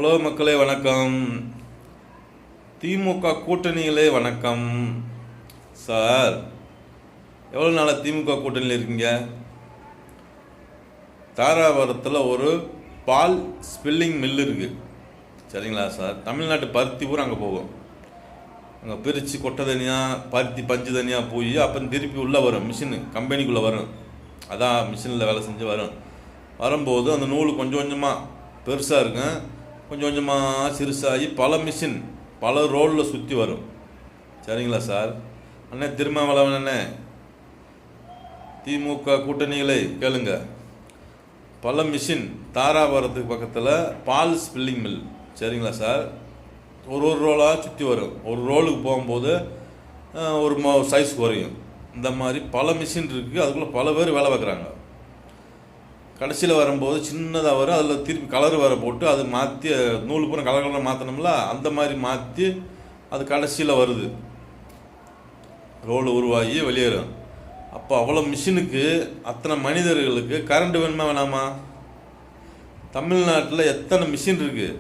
Hello மக்களே வணக்கம். திமுக கூட்டணிகளே வணக்கம். சார், எவ்வளோ நாளாக திமுக கூட்டணியில் இருக்கீங்க? தாராபுரத்தில் ஒரு பால் ஸ்பில்லிங் மில் இருக்குது, சரிங்களா சார்? தமிழ்நாட்டு பருத்தி பூரா அங்கே போகும். அங்கே பிரித்து கொட்டை தனியாக, பருத்தி பஞ்சு தனியாக போய் அப்புறம் திருப்பி உள்ளே வரும், மிஷினு கம்பெனிக்குள்ளே வரும். அதான் மிஷினில் வேலை செஞ்சு வரும்போது அந்த நூல் கொஞ்சம் கொஞ்சமாக பெருசாக இருக்கும், கொஞ்சம் கொஞ்சமாக சிறுசாகி பல மிஷின் பல ரோலில் சுற்றி வரும், சரிங்களா சார்? அண்ணே திருமாவளவன் அண்ணே, திமுக கூட்டணிகளை கேளுங்க. பல மிஷின் தாராபுரத்துக்கு பக்கத்தில் பால் ஸ்பில்லிங் மில், சரிங்களா சார்? ஒரு ரோலாக சுற்றி வரும். ஒரு ரோலுக்கு போகும்போது ஒரு சைஸ் குறையும். இந்த மாதிரி பல மிஷின் இருக்குது, அதுக்குள்ளே பல பேர் வேலை பார்க்குறாங்க. கடைசியில் வரும்போது சின்னதாக வரும், அதில் திருப்பி கலர் வர போட்டு அது மாற்றி நூல் பூரா கலர் மாற்றணும்ல, அந்த மாதிரி மாற்றி அது கடைசியில் வருது, ரோல் உருவாகி வெளியேறும். அப்போ அவ்வளோ மிஷினுக்கு, அத்தனை மனிதர்களுக்கு கரண்ட் வேணுமா வேணாமா? தமிழ்நாட்டில் எத்தனை மிஷின் இருக்குது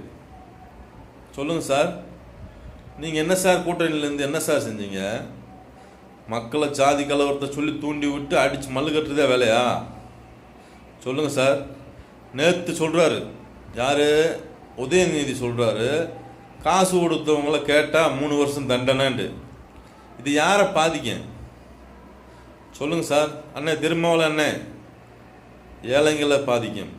சொல்லுங்கள் சார். நீங்கள் என்ன சார் கூட்டணியிலேருந்து என்ன சார் செஞ்சீங்க? மக்களை ஜாதி கலவரத்தை சொல்லி தூண்டி விட்டு அடித்து மல்லு கட்டுறதே வேலையா? சொல்லுங்கள் சார். நேற்று சொல்கிறாரு யார், உதயநிதி சொல்கிறாரு, காசு கொடுத்தவங்கள கேட்டால் 3 வருஷம் தண்டனைண்டு. இது யாரை பாதிக்கும் சொல்லுங்கள் சார். அண்ணே திருமாவளவன் அண்ணே, ஏழைங்களை பாதிக்கும்.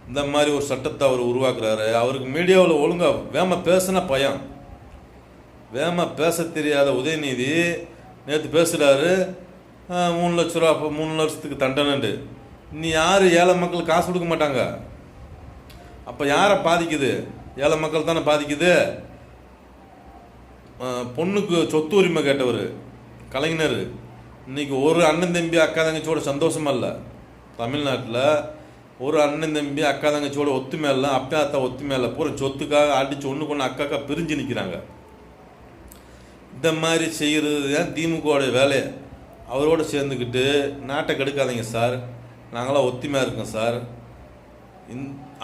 இந்த மாதிரி ஒரு சட்டத்தை அவர் உருவாக்குறாரு. அவருக்கு மீடியாவில் ஒழுங்காக வேம பேசுனா பயம். வேம பேச தெரியாத உதயநிதி நேற்று பேசுகிறாரு 3 லட்ச ரூபா, அப்போ 3 வருஷத்துக்கு தண்டனைண்டு. நீ யார்? ஏழை மக்கள் காசு கொடுக்க மாட்டாங்க. அப்போ யாரை பாதிக்குது? ஏழை மக்கள் தானே பாதிக்குது. பொண்ணுக்கு சொத்து உரிமை கேட்டவர் கலைஞர் இன்னைக்கு ஒரு அண்ணன் தம்பி அக்கா தங்கச்சியோட சந்தோஷமா இல்லை. தமிழ்நாட்டில் ஒரு அண்ணன் தம்பி அக்கா தங்கச்சியோட ஒத்துமை இல்லை, அப்பா அத்தா ஒத்துமை இல்லை, பூரா சொத்துக்காக அடித்து ஒன்று கொண்டு அக்காக்கா பிரிஞ்சு நிற்கிறாங்க. இந்த மாதிரி செய்கிறது தான் திமுகவோடைய வேலையை. அவரோடு சேர்ந்துக்கிட்டு நாட்டை கெடுக்காதீங்க சார். நாங்களாம் ஒத்துமையாக இருக்கோம் சார்.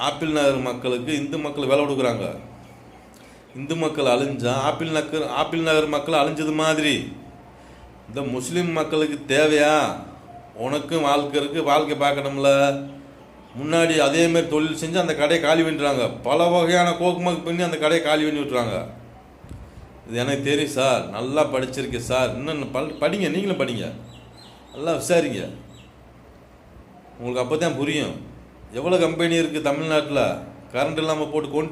ஆப்பிள் நகர் மக்களுக்கு இந்து மக்கள் வேலை கொடுக்குறாங்க. இந்து மக்கள் அழிஞ்சா ஆப்பிள் நகர் மக்கள் அழிஞ்சது மாதிரி இந்த முஸ்லீம் மக்களுக்கு தேவையா? உனக்கும் வாழ்க்கை இருக்குது, வாழ்க்கை பார்க்கணும்ல. முன்னாடி அதேமாரி தொழில் செஞ்சு அந்த கடையை காலி பண்ணிடுறாங்க. பல வகையான கோக்குமாக்கு பண்ணி அந்த கடையை காலி பண்ணி விட்டுறாங்க. இது எனக்கு தெரியும் சார். நல்லா படிச்சிருக்கேன் சார். இன்னும் படிங்க, நீங்களும் படிங்க, நல்லா விசாரிங்க. உங்களுக்கு அப்போ தான் புரியும் எவ்வளோ கம்பெனி இருக்குது தமிழ்நாட்டில் கரண்ட் இல்லாமல் போட்டு கொண்டு